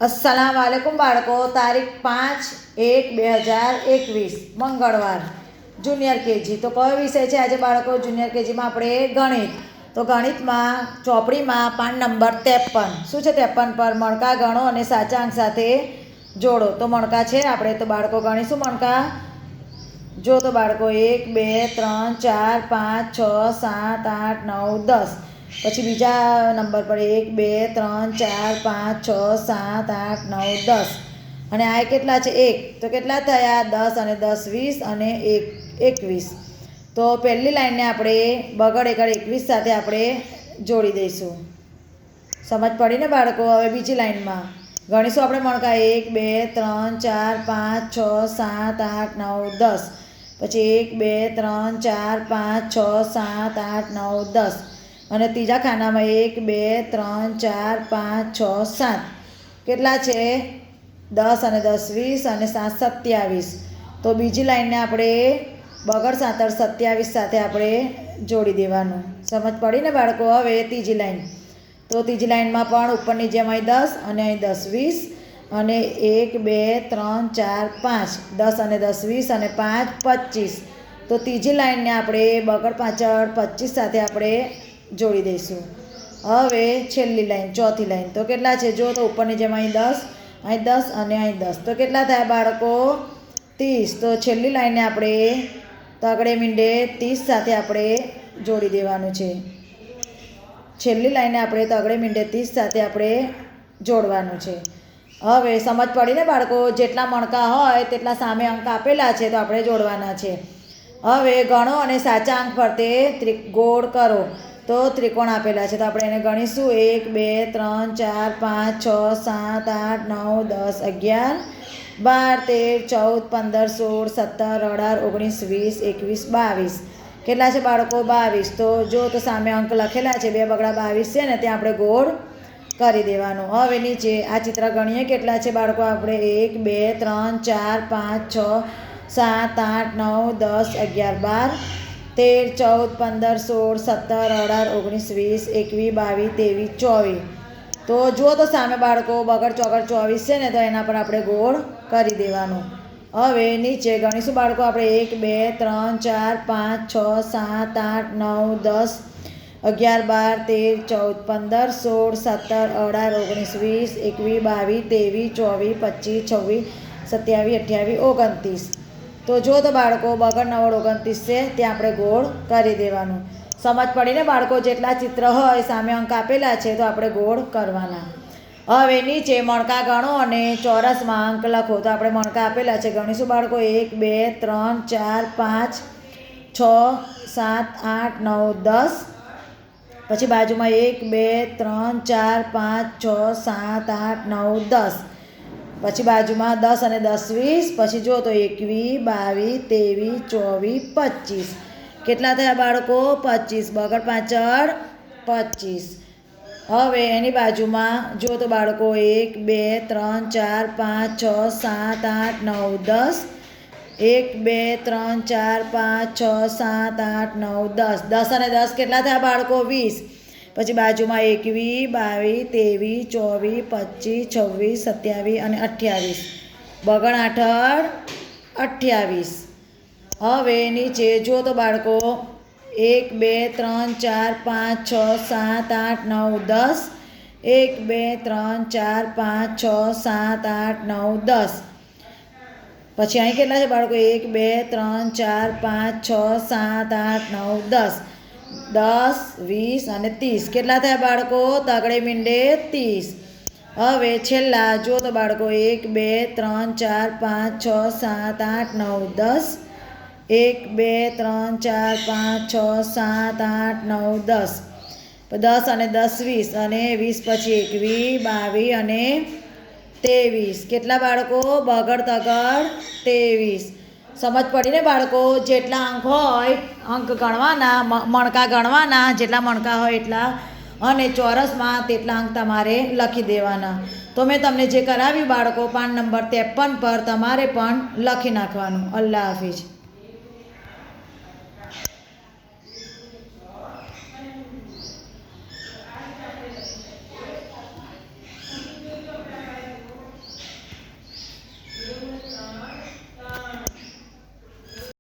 अस्सलाम वालेकुम बाळको। तारीख 5/1/2021 मंगळवार जूनियर केजी। तो कयो विषय है आज बाळको? जूनियर केजी में આપણે ગણિત। तो गणित में ચોપડી में पान नंबर 53 શું છે 53 पर मणका गणो અને સાચા અંક સાથે જોડો। तो मणका છે આપણે तो બાળકો ગણીશું मणका। जो तो बाळको 1 2 3 4 5 6 7 8 9 10। પછી બીજા નંબર પર 1 2 3 4 5 6 7 8 9 10 અને આ કેટલા છે 1 તો કેટલા થયા 10 અને 10 20 અને 1 21। તો પહેલી લાઈનને આપણે બગડ એકડ 21 સાથે આપણે જોડી દઈશું। સમજ પડી ને બાળકો? હવે બીજી લાઈનમાં ગણીશું આપણે મણકા 1 2 3 4 5 6 7 8 9 10। પછી 1 2 3 4 5 6 7 8 9 10 અને ત્રીજા ખાનામાં 1 2 3 4 5 6 7 કેટલા છે 10 અને 10 20 અને 7 27। તો બીજી લાઈનને આપણે બગડ 7 27 સાથે આપણે જોડી દેવાનું। સમજ પડી ને બાળકો? હવે ત્રીજી લાઈન તો ત્રીજી લાઈનમાં પણ ઉપરની જેમ અહીં 10 અને અહીં 10 20 અને 1 2 3 4 5 10 અને 10 20 અને 5 25। તો ત્રીજી લાઈનને આપણે બગડ પાછળ 25 સાથે આપણે જોડી દઈશું। હવે છેલ્લી લાઈન ચોથી લાઈન તો કેટલા છે જો તો ઉપરની જેમ અહીં 10 અને અહીં 10 તો કેટલા થયા બાળકો 30। તો છેલ્લી લાઈનને આપણે તગડે મીંડે 30 સાથે આપણે જોડી દેવાનું છે। છેલ્લી લાઈનને આપણે તગડે મીંડે 30 સાથે આપણે જોડવાનું છે। હવે સમજ પડી ને બાળકો? જેટલા મણકા હોય તેટલા સામે અંક આપેલા છે તો આપણે જોડવાના છે। હવે ગણો અને સાચા અંક ફરતે ગોળ કરો। તો ત્રિકોણ આપેલા છે તો આપણે એને ગણીશું 1 2 3 4 5 6 7 8 9 10 11 12 13 14 15 16 17 18 19 20 21 22 કેટલા છે બાળકો 22। તો જો તો સામે અંક લખેલા છે 2 બગડા 22 છે ને ત્યાં આપણે ગોળ કરી દેવાનું। હવે નીચે આ ચિત્ર ગણીએ કેટલા છે બાળકો? આપણે 1 2 3 4 5 6 7 8 9 10 11 12 13 14 15 16 17 18 19 20 21 22 23 24। તો જુઓ તો સામે બાળકો બગડ ચોગડ 24 છે ને તો એના પર આપણે ગોળ કરી દેવાનું। હવે નીચે ગણીશું બાળકો આપણે 1 2 3 4 5 6 7 8 9 10 11 12 13 14 15 16 17 18 19 20 21 22 23 24 25 26 27 28 29। તો જો તો બાળકો બગડ 9 29 છે ત્યાં આપણે ગોળ કરી દેવાનું। સમજ પડીને બાળકો? જેટલા ચિત્ર હોય સામે અંક આપેલા છે તો આપણે ગોળ કરવાના। હવે નીચે મણકા ગણો અને ચોરસમાં અંક લખો। તો આપણે મણકા આપેલા છે ગણીશું બાળકો 1 2 3 4 5 6 7 8 9 10। પછી બાજુમાં 1 2 3 4 5 6 7 8 9 10। પછી બાજુમાં 10 અને 10 20 પછી જો તો 21 22 23 24 25 કેટલા થયા બાળકો 25 બગડ પાછળ 25। હવે એની બાજુમાં જો તો બાળકો 1 2 3 4 5 6 7 8 9 10 1 2 3 4 5 6 7 8 9 10 10 અને 10 કેટલા થયા બાળકો 20। પછી બાજુમાં 21 22 23 24 25 26 27 અને 28 બગડ 8 28। હવે નીચે જો તો બાળકો 1 2 3 4 5 6 7 8 9 10 1 2 3 4 5 6 7 8 9 10। પછી અહીં કેટલા છે બાળકો 1 2 3 4 5 6 7 8 9 10 10 20 અને 30 કેટલા થયા બાળકો? તગડે મીંડે 30। હવે છેલ્લા જો તો બાળકો 1 2 3 4 5 6 7 8 9 10 1 2 3 4 5 6 7 8 9 10 10 અને 10 20 અને 20 પછી 21 22 અને 23 કેટલા બાળકો? બગડ તગડ 23। સમજ પડીને બાળકો? જેટલા અંક હોય અંક ગણવાના, મણકા ગણવાના, જેટલા મણકા હોય એટલા અને ચોરસમાં તેટલા અંક તમારે લખી દેવાના। તો મેં તમને જે કરાવ્યું બાળકો પાન નંબર 53 પર તમારે પણ લખી નાખવાનું। અલ્લાહ હાફિઝ।